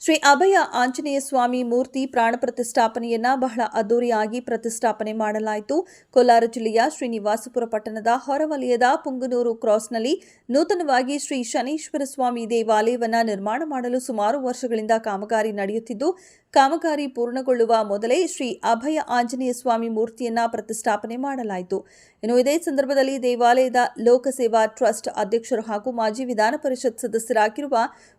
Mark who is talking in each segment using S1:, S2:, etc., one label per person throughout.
S1: ಶ್ರೀ ಅಭಯ ಆಂಜನೇಯ ಸ್ವಾಮಿ ಮೂರ್ತಿ ಪ್ರಾಣ ಪ್ರತಿಷ್ಠಾಪನೆಯನ್ನ ಬಹಳ ಅದ್ದೂರಿಯಾಗಿ ಪ್ರತಿಷ್ಠಾಪನೆ ಮಾಡಲಾಯಿತು. ಕೋಲಾರ ಜಿಲ್ಲೆಯ ಶ್ರೀನಿವಾಸಪುರ ಪಟ್ಟಣದ ಹೊರವಲಯದ ಪುಂಗನೂರು ಕ್ರಾಸ್ನಲ್ಲಿ ನೂತನವಾಗಿ ಶ್ರೀ ಶನೀಶ್ವರ ಸ್ವಾಮಿ ದೇವಾಲಯವನ್ನು ನಿರ್ಮಾಣ ಮಾಡಲು ಸುಮಾರು ವರ್ಷಗಳಿಂದ ಕಾಮಗಾರಿ ನಡೆಯುತ್ತಿದ್ದು, ಕಾಮಗಾರಿ ಪೂರ್ಣಗೊಳ್ಳುವ ಮೊದಲೇ ಶ್ರೀ ಅಭಯ ಆಂಜನೇಯ ಸ್ವಾಮಿ ಮೂರ್ತಿಯನ್ನ ಪ್ರತಿಷ್ಠಾಪನೆ ಮಾಡಲಾಯಿತು. ಇನ್ನು ಇದೇ ಸಂದರ್ಭದಲ್ಲಿ ದೇವಾಲಯದ ಲೋಕಸೇವಾ ಟ್ರಸ್ಟ್ ಅಧ್ಯಕ್ಷರು ಹಾಗೂ ಮಾಜಿ ವಿಧಾನ ಪರಿಷತ್ ಸದಸ್ಯರಾಗಿರುವ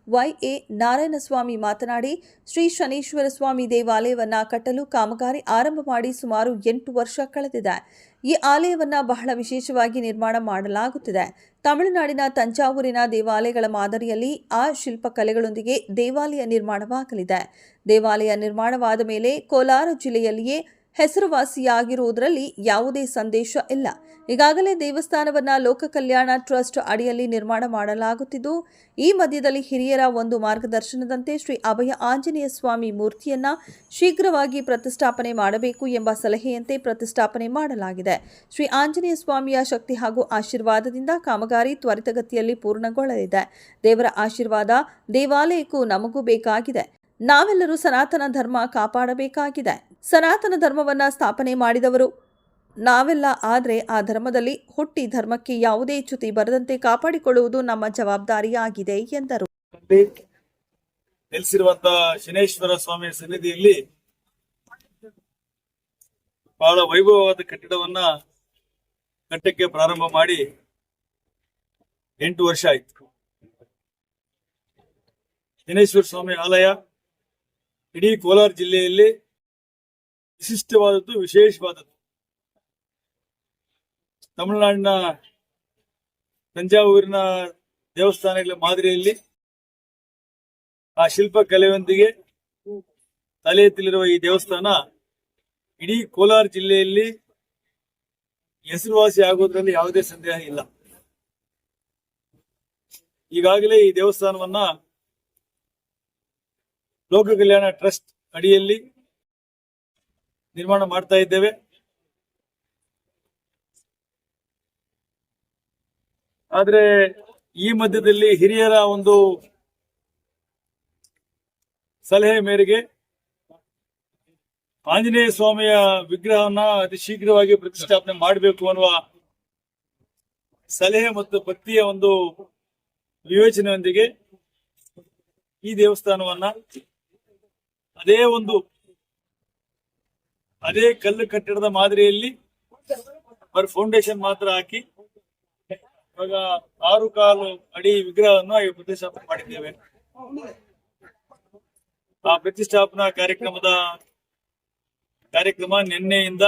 S1: ವೈ.ಎ. ನಾರಾಯಣಸ್ವಾಮಿ ಮಾತನಾಡಿ, ಶ್ರೀ ಶನೀಶ್ವರ ಸ್ವಾಮಿ ದೇವಾಲಯವನ್ನು ಕಟ್ಟಲು ಕಾಮಗಾರಿ ಆರಂಭ ಮಾಡಿ ಸುಮಾರು 8 ವರ್ಷ ಕಳೆದಿದೆ. ಈ ಆಲಯವನ್ನು ಬಹಳ ವಿಶೇಷವಾಗಿ ನಿರ್ಮಾಣ ಮಾಡಲಾಗುತ್ತಿದೆ. ತಮಿಳುನಾಡಿನ ತಂಜಾವೂರಿನ ದೇವಾಲಯಗಳ ಮಾದರಿಯಲ್ಲಿ ಆ ಶಿಲ್ಪಕಲೆಗಳೊಂದಿಗೆ ದೇವಾಲಯ ನಿರ್ಮಾಣವಾಗಲಿದೆ. ದೇವಾಲಯ ನಿರ್ಮಾಣವಾದ ಮೇಲೆ ಕೋಲಾರ ಜಿಲ್ಲೆಯಲ್ಲಿಯೇ ಹೆಸರುವಾಸಿಯಾಗಿರುವುದರಲ್ಲಿ ಯಾವುದೇ ಸಂದೇಶ ಇಲ್ಲ. ಈಗಾಗಲೇ ದೇವಸ್ಥಾನವನ್ನು ಲೋಕ ಕಲ್ಯಾಣ ಟ್ರಸ್ಟ್ ಅಡಿಯಲ್ಲಿ ನಿರ್ಮಾಣ ಮಾಡಲಾಗುತ್ತಿದ್ದು, ಈ ಮಧ್ಯದಲ್ಲಿ ಹಿರಿಯರ ಒಂದು ಮಾರ್ಗದರ್ಶನದಂತೆ ಶ್ರೀ ಅಭಯ ಆಂಜನೇಯ ಸ್ವಾಮಿ ಮೂರ್ತಿಯನ್ನ ಶೀಘ್ರವಾಗಿ ಪ್ರತಿಷ್ಠಾಪನೆ ಮಾಡಬೇಕು ಎಂಬ ಸಲಹೆಯಂತೆ ಪ್ರತಿಷ್ಠಾಪನೆ ಮಾಡಲಾಗಿದೆ. ಶ್ರೀ ಆಂಜನೇಯ ಸ್ವಾಮಿಯ ಶಕ್ತಿ ಹಾಗೂ ಆಶೀರ್ವಾದದಿಂದ ಕಾಮಗಾರಿ ತ್ವರಿತಗತಿಯಲ್ಲಿ ಪೂರ್ಣಗೊಳ್ಳಲಿದೆ. ದೇವರ ಆಶೀರ್ವಾದ ದೇವಾಲಯಕ್ಕೂ ನಮಗೂ ಬೇಕಾಗಿದೆ. ನಾವೆಲ್ಲರೂ ಸನಾತನ ಧರ್ಮ ಕಾಪಾಡಬೇಕಾಗಿದೆ. ಸನಾತನ ಧರ್ಮವನ್ನ ಸ್ಥಾಪನೆ ಮಾಡಿದವರು ನಾವೆಲ್ಲ. ಆದರೆ ಆ ಧರ್ಮದಲ್ಲಿ ಹುಟ್ಟಿ ಧರ್ಮಕ್ಕೆ ಯಾವುದೇ ಚ್ಯುತಿ ಬರದಂತೆ ಕಾಪಾಡಿಕೊಳ್ಳುವುದು ನಮ್ಮ ಜವಾಬ್ದಾರಿಯಾಗಿದೆ ಎಂದರು.
S2: ನೆಲೆಸಿರುವಂತಹ ಶನೇಶ್ವರ ಸ್ವಾಮಿ ಸನ್ನಿಧಿಯಲ್ಲಿ ಬಹಳ ವೈಭವವಾದ ಕಟ್ಟಡವನ್ನ ಕಟ್ಟಕ್ಕೆ ಪ್ರಾರಂಭ ಮಾಡಿ 8 ವರ್ಷ ಆಯಿತು. ಶನೇಶ್ವರ ಸ್ವಾಮಿ ಆಲಯ ಇಡೀ ಕೋಲಾರ ಜಿಲ್ಲೆಯಲ್ಲಿ ವಿಶಿಷ್ಟವಾದದ್ದು, ವಿಶೇಷವಾದದ್ದು. ತಮಿಳುನಾಡಿನ ತಂಜಾವೂರಿನ ದೇವಸ್ಥಾನಗಳ ಮಾದರಿಯಲ್ಲಿ ಆ ಶಿಲ್ಪ ಕಲೆಯೊಂದಿಗೆ ತಲೆ ಎತ್ತಲಿರುವ ಈ ದೇವಸ್ಥಾನ ಇಡೀ ಕೋಲಾರ ಜಿಲ್ಲೆಯಲ್ಲಿ ಹೆಸರುವಾಸಿ ಆಗೋದ್ರಲ್ಲಿ ಯಾವುದೇ ಸಂದೇಹ ಇಲ್ಲ. ಈಗಾಗಲೇ ಈ ದೇವಸ್ಥಾನವನ್ನ ಲೋಕ ಕಲ್ಯಾಣ ಟ್ರಸ್ಟ್ ಅಡಿಯಲ್ಲಿ ನಿರ್ಮಾಣ ಮಾಡ್ತಾ ಇದ್ದೇವೆ. ಆದ್ರೆ ಈ ಮಧ್ಯದಲ್ಲಿ ಹಿರಿಯರ ಒಂದು ಸಲಹೆ ಮೇರೆಗೆ ಆಂಜನೇಯ ಸ್ವಾಮಿಯ ವಿಗ್ರಹವನ್ನ ಅತಿ ಶೀಘ್ರವಾಗಿ ಪ್ರತಿಷ್ಠಾಪನೆ ಮಾಡಬೇಕು ಅನ್ನುವ ಸಲಹೆ ಮತ್ತು ಭಕ್ತಿಯ ಒಂದು ವಿವೇಚನೆಯೊಂದಿಗೆ ಈ ದೇವಸ್ಥಾನವನ್ನ ಅದೇ ಕಲ್ಲು ಕಟ್ಟಡದ ಮಾದರಿಯಲ್ಲಿ ಫೌಂಡೇಶನ್ ಮಾತ್ರ ಹಾಕಿ ಇವಾಗ 6 ಅಡಿ ವಿಗ್ರಹವನ್ನು ಪ್ರತಿಷ್ಠಾಪನೆ ಮಾಡಿದ್ದೇವೆ. ಆ ಪ್ರತಿಷ್ಠಾಪನಾ ಕಾರ್ಯಕ್ರಮ ನಿನ್ನೆಯಿಂದ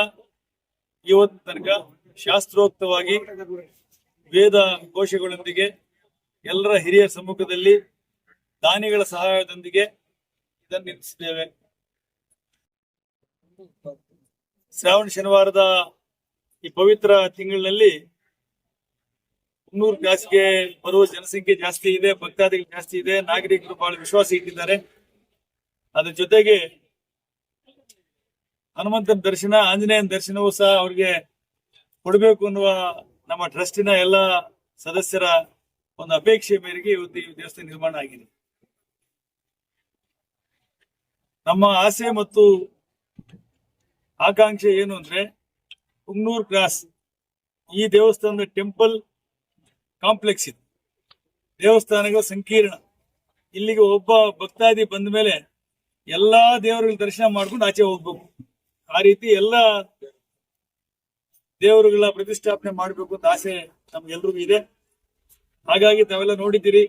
S2: ಇವತ್ತು ತನಕ ಶಾಸ್ತ್ರೋಕ್ತವಾಗಿ ವೇದ ಘೋಷಗಳೊಂದಿಗೆ ಎಲ್ಲರ ಹಿರಿಯ ಸಮ್ಮುಖದಲ್ಲಿ ದಾನಿಗಳ ಸಹಾಯದೊಂದಿಗೆ ಇದನ್ನು ನಿರ್ಮಿಸಿದ್ದೇವೆ. ಶ್ರಾವಣ ಶನಿವಾರದ ಈ ಪವಿತ್ರ ತಿಂಗಳಿನಲ್ಲಿ 300 ಕ್ಲಾಸ್ಗೆ ಬರುವ ಜನಸಂಖ್ಯೆ ಜಾಸ್ತಿ ಇದೆ, ಭಕ್ತಾದಿಗಳು ಜಾಸ್ತಿ ಇದೆ, ನಾಗರಿಕರು ಬಹಳ ವಿಶ್ವಾಸ ಇಟ್ಟಿದ್ದಾರೆ. ಅದ್ರ ಜೊತೆಗೆ ಹನುಮಂತನ ದರ್ಶನ, ಆಂಜನೇಯನ ದರ್ಶನವೂ ಸಹ ಅವ್ರಿಗೆ ಕೊಡಬೇಕು ಅನ್ನುವ ನಮ್ಮ ಟ್ರಸ್ಟಿನ ಎಲ್ಲ ಸದಸ್ಯರ ಒಂದು ಅಪೇಕ್ಷೆ ಮೇರೆಗೆ ಇವತ್ತು ಈ ದೇವಸ್ಥಾನ ನಿರ್ಮಾಣ ಆಗಿದೆ. ನಮ್ಮ ಆಸೆ ಮತ್ತು ಆಕಾಂಕ್ಷೆ ಏನು ಅಂದ್ರೆ, ಪುಂಗನೂರು ಕ್ರಾಸ್ ಈ ದೇವಸ್ಥಾನದ ಟೆಂಪಲ್ ಕಾಂಪ್ಲೆಕ್ಸ್ ಇದೆ, ದೇವಸ್ಥಾನಗಳ ಸಂಕೀರ್ಣ. ಇಲ್ಲಿಗೆ ಒಬ್ಬ ಭಕ್ತಾದಿ ಬಂದ ಮೇಲೆ ಎಲ್ಲಾ ದೇವರುಗಳ ದರ್ಶನ ಮಾಡ್ಕೊಂಡು ಆಚೆ ಹೋಗ್ಬೇಕು. ಆ ರೀತಿ ಎಲ್ಲ ದೇವರುಗಳ ಪ್ರತಿಷ್ಠಾಪನೆ ಮಾಡಬೇಕು ಅಂತ ಆಸೆ ನಮ್ಗೆಲ್ರಿಗೂ ಇದೆ. ಹಾಗಾಗಿ ತಾವೆಲ್ಲ ನೋಡಿದ್ದೀರಿ,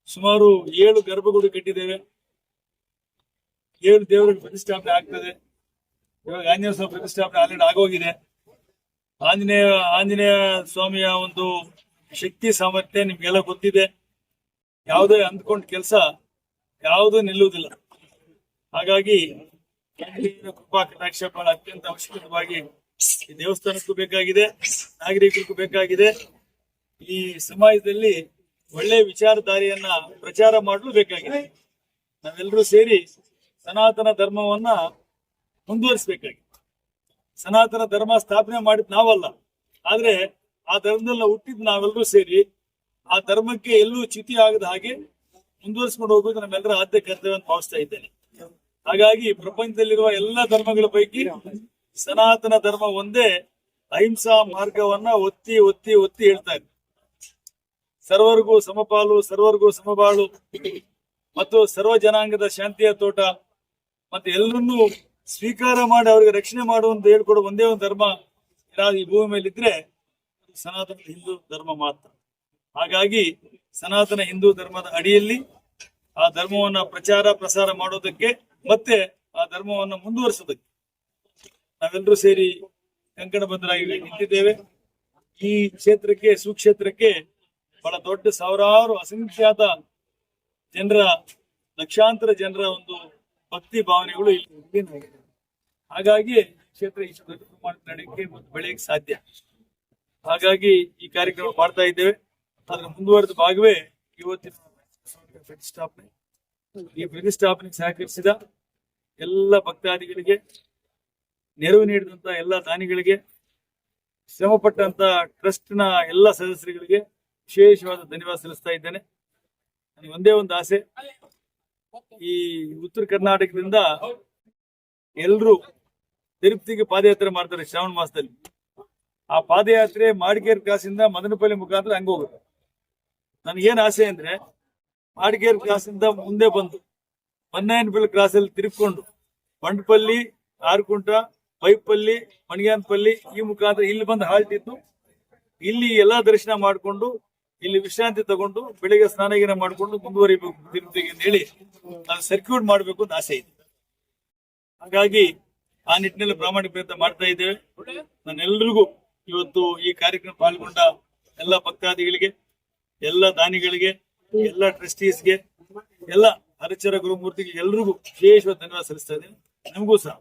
S2: ಸುಮಾರು 7 ಗರ್ಭಗುಡಿ ಕಟ್ಟಿದ್ದೇವೆ. 7 ದೇವರುಗಳ ಪ್ರತಿಷ್ಠಾಪನೆ ಆಗ್ತದೆ. ಇವಾಗ ಆಂಜನೇಯ ಸ್ವಾಮಿ ಪ್ರತಿಷ್ಠಾಪನೆ ಆಲ್ರೆಡಿ ಆಗೋಗಿದೆ. ಆಂಜನೇಯ ಸ್ವಾಮಿಯ ಒಂದು ಶಕ್ತಿ ಸಾಮರ್ಥ್ಯ ನಿಮ್ಗೆಲ್ಲ ಗೊತ್ತಿದೆ. ಯಾವುದೇ ಅಂದ್ಕೊಂಡ ಕೆಲಸ ಯಾವುದೂ ನಿಲ್ಲುವುದಿಲ್ಲ. ಹಾಗಾಗಿ ಕೃಪಾ ಕಟಾಕ್ಷ ಬಹಳ ಅತ್ಯಂತ ಅವಶ್ಯಕವಾಗಿ ಈ ದೇವಸ್ಥಾನಕ್ಕೂ ಬೇಕಾಗಿದೆ, ನಾಗರಿಕರಿಗೂ ಬೇಕಾಗಿದೆ. ಈ ಸಮಾಜದಲ್ಲಿ ಒಳ್ಳೆ ವಿಚಾರಧಾರೆಯನ್ನ ಪ್ರಚಾರ ಮಾಡಲು ಬೇಕಾಗಿದೆ. ನಾವೆಲ್ಲರೂ ಸೇರಿ ಸನಾತನ ಧರ್ಮವನ್ನ ಮುಂದುವರಿಸಬೇಕಾಗಿದೆ. ಸನಾತನ ಧರ್ಮ ಸ್ಥಾಪನೆ ಮಾಡಿದ್ ನಾವಲ್ಲ, ಆದ್ರೆ ಆ ಧರ್ಮದಲ್ಲಿ ಹುಟ್ಟಿದ್ ನಾವೆಲ್ಲರೂ ಸೇರಿ ಆ ಧರ್ಮಕ್ಕೆ ಎಲ್ಲೂ ಚ್ಯುತಿ ಆಗದ ಹಾಗೆ ಮುಂದುವರಿಸಿಕೊಂಡು ಹೋಗುವುದು ನಮ್ಮೆಲ್ಲರ ಆದ್ಯ ಕರ್ತವ್ಯ ಅಂತ ಭಾವಿಸ್ತಾ ಇದ್ದೇನೆ. ಹಾಗಾಗಿ ಪ್ರಪಂಚದಲ್ಲಿರುವ ಎಲ್ಲ ಧರ್ಮಗಳ ಪೈಕಿ ಸನಾತನ ಧರ್ಮ ಒಂದೇ ಅಹಿಂಸಾ ಮಾರ್ಗವನ್ನ ಒತ್ತಿ ಒತ್ತಿ ಒತ್ತಿ ಹೇಳ್ತಾ ಇದೆ. ಸರ್ವರಿಗೂ ಸಮಪಾಲು, ಸರ್ವರಿಗೂ ಸಮಬಾಳು ಮತ್ತು ಸರ್ವ ಜನಾಂಗದ ಶಾಂತಿಯ ತೋಟ ಮತ್ತೆ ಎಲ್ಲರನ್ನೂ ಸ್ವೀಕಾರ ಮಾಡಿ ಅವರಿಗೆ ರಕ್ಷಣೆ ಮಾಡುವಂತ ಹೇಳ್ಕೊಡೋ ಒಂದೇ ಒಂದು ಧರ್ಮ ಈ ಭೂಮಿ ಮೇಲೆ ಇದ್ರೆ ಸನಾತನ ಹಿಂದೂ ಧರ್ಮ ಮಾತ್ರ. ಹಾಗಾಗಿ ಸನಾತನ ಹಿಂದೂ ಧರ್ಮದ ಅಡಿಯಲ್ಲಿ ಆ ಧರ್ಮವನ್ನ ಪ್ರಚಾರ ಪ್ರಸಾರ ಮಾಡೋದಕ್ಕೆ ಮತ್ತೆ ಆ ಧರ್ಮವನ್ನ ಮುಂದುವರಿಸೋದಕ್ಕೆ ನಾವೆಲ್ಲರೂ ಸೇರಿ ಕಂಕಣಬದ್ಧರಾಗಿ ನಿಂತಿದ್ದೇವೆ. ಈ ಕ್ಷೇತ್ರಕ್ಕೆ ಸುಕ್ಷೇತ್ರಕ್ಕೆ ಬಹಳ ದೊಡ್ಡ ಸಾವಿರಾರು ಅಸಂಖ್ಯಾತ ಜನರ, ಲಕ್ಷಾಂತರ ಜನರ ಒಂದು ಭಕ್ತಿ ಭಾವನೆಗಳು ಇಲ್ಲಿ. ಹಾಗಾಗಿ ಕ್ಷೇತ್ರ ಇಷ್ಟು ದೊಡ್ಡ ಪ್ರಮಾಣದ ನಡೆಯಕ್ಕೆ ಮತ್ತು ಬೆಳೆಯಕ್ಕೆ ಸಾಧ್ಯ. ಹಾಗಾಗಿ ಈ ಕಾರ್ಯಕ್ರಮ ಮಾಡ್ತಾ ಇದ್ದೇವೆ. ಅದರ ಮುಂದುವರೆದ ಭಾಗವೇ ಇವತ್ತಿನ ಪ್ರತಿಷ್ಠಾಪನೆ. ಈ ಪ್ರತಿಷ್ಠಾಪನೆಗೆ ಸಹಕರಿಸಿದ ಎಲ್ಲ ಭಕ್ತಾದಿಗಳಿಗೆ, ನೆರವು ನೀಡಿದಂತ ಎಲ್ಲ ದಾನಿಗಳಿಗೆ, ಶ್ರಮಪಟ್ಟಂತ ಟ್ರಸ್ಟ್ನ ಎಲ್ಲ ಸದಸ್ಯರುಗಳಿಗೆ ವಿಶೇಷವಾದ ಧನ್ಯವಾದ ಸಲ್ಲಿಸ್ತಾ ಇದ್ದೇನೆ. ನನಗೆ ಒಂದೇ ಒಂದು ಆಸೆ, ಈ ಉತ್ತರ ಕರ್ನಾಟಕದಿಂದ ಎಲ್ಲರೂ ತಿರುಪತಿಗೆ ಪಾದಯಾತ್ರೆ ಮಾಡ್ತಾರೆ ಶ್ರಾವಣ ಮಾಸದಲ್ಲಿ. ಆ ಪಾದಯಾತ್ರೆ ಮಾಡಿಕೇರಿ ಕ್ರಾಸಿಂದ ಮದನಪಲ್ಲಿ ಮುಖಾಂತರ ಹಂಗ ಹೋಗುತ್ತೆ. ನನಗೇನು ಆಸೆ ಅಂದ್ರೆ ಮಾಡಿಕೇರಿ ಕ್ರಾಸಿಂದ ಮುಂದೆ ಬಂದು ಮನ್ನಾಯನಪಲ್ಲಿ ಕ್ರಾಸ್ ಅಲ್ಲಿ ತಿರುಗಿಕೊಂಡು ಬಂಡಪಲ್ಲಿ, ಆರ್ಕುಂಟ, ಪೈಪಲ್ಲಿ, ಮಣಿಗಾನಪಲ್ಲಿ ಈ ಮುಖಾಂತರ ಇಲ್ಲಿ ಬಂದು ಹಾಲ್ಟ್ ಇದ್ದು ಇಲ್ಲಿ ಎಲ್ಲಾ ದರ್ಶನ ಮಾಡಿಕೊಂಡು ಇಲ್ಲಿ ವಿಶ್ರಾಂತಿ ತಗೊಂಡು ಬೆಳಿಗ್ಗೆ ಸ್ನಾನಗೀನ ಮಾಡಿಕೊಂಡು ಮುಂದುವರಿಬೇಕು ತಿರುಪತಿಗೆ ಅಂತ ಹೇಳಿ ನಾನು ಸರ್ಕ್ಯೂಟ್ ಮಾಡಬೇಕು ಅಂತ ಆಸೆ ಇದೆ. ಹಾಗಾಗಿ ಆ ನಿಟ್ಟಿನಲ್ಲಿ ಪ್ರಾಮಾಣಿಕ ಪ್ರಯತ್ನ ಮಾಡ್ತಾ ಇದ್ದೇವೆ. ನಾನೆಲ್ಲರಿಗೂ ಇವತ್ತು ಈ ಕಾರ್ಯಕ್ರಮ ಪಾಲ್ಗೊಂಡ ಎಲ್ಲ ಭಕ್ತಾದಿಗಳಿಗೆ, ಎಲ್ಲ ದಾನಿಗಳಿಗೆ, ಎಲ್ಲ ಟ್ರಸ್ಟೀಸ್ಗೆ, ಎಲ್ಲ ಹರಿಚರ ಗುರುಮೂರ್ತಿಗೆ ಎಲ್ರಿಗೂ ವಿಶೇಷವಾದ ಧನ್ಯವಾದ ಸಲ್ಲಿಸ್ತಾ ಇದ್ದೇನೆ. ನಿಮಗೂ ಸಹ